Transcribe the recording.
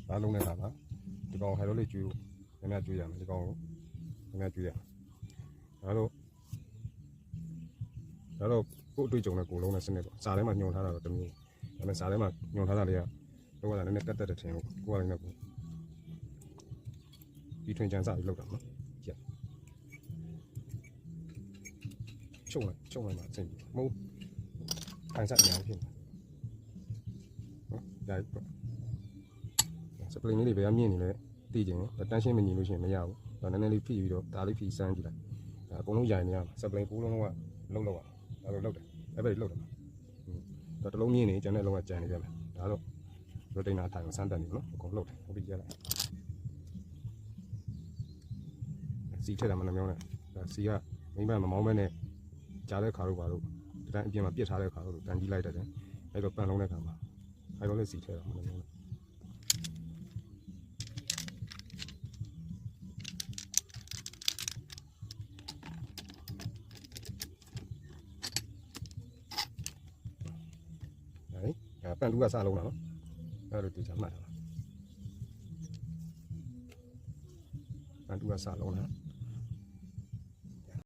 ဒါလုံးနေတာပါဒီကောင်ဟိုင်ဒရိုလစ်ကျွေးဖို့များကျွေးရမယ်ဒီကောင်ကိုများကျွေးရဒါတော့ကို့အတွေ့အကြုံနဲ့ကိုလုံးနဲ့စနစ်ပေါ့စာထဲမှာညွှန်ထားတာတော့တမျိုးဒါပေမဲ့စာထဲမှာညွှန်ထားတာလေးကတော့နည်းနည်းတက်တယ်ထင်လို့ကိုကလည်းနဲ့ကိုဒီထွင်ချန်စာပြီးလောက်တာနော်ကြက်ချုံလိုက်မှာအဆင်ပြေမဟုတ်ခိုင်စားညာဖြစ်နော်ဒါစပလင်လေးတွေပဲအမြင့်နေလဲတည်ကျင်တန်းရှင်းမညီလို့ရှိရင်မရဘူးဒါနည်းနည်းလေးဖိပြီးတော့ဒါလေးဖိစမ်းကြည့်လိုက်ဒါအကုန်လုံးရိုင်နေရမှာစပလင်9လုံးကလုံးလောက်ရဒါလိုလောက်တယ်အဲ့ဘက်လောက်တယ်ဒါတစ်လုံးမြင့်နေကျန်တဲ့လုံးကကြံနေကြမယ်ဒါတော့ရိုတိန်နာထိုင်ကိုစမ်းတက်နေနော်အကုန်လောက်တယ်ဟုတ်ပြီကြလိုက်စီထက်တာမနှမြောင်းနဲ့ဒါစီကမိမမမောင်းမဲနဲ့ကြားတဲ့ခါတို့ပါတော့ဒီတိုင်းအပြင်မှာပြစ်ထားတဲ့ခါတို့တန်ကြီးလိုက်တယ်အဲ့တော့ပန်လုံးတဲ့ခါမှာအဲ့တော့လည်းစီထက်တာမနှမြောင်းနဲ့ပန်တူကစလုံးတာနော်အဲ့လိုတေချာမှတ်တာပန်တူကစလုံးတာ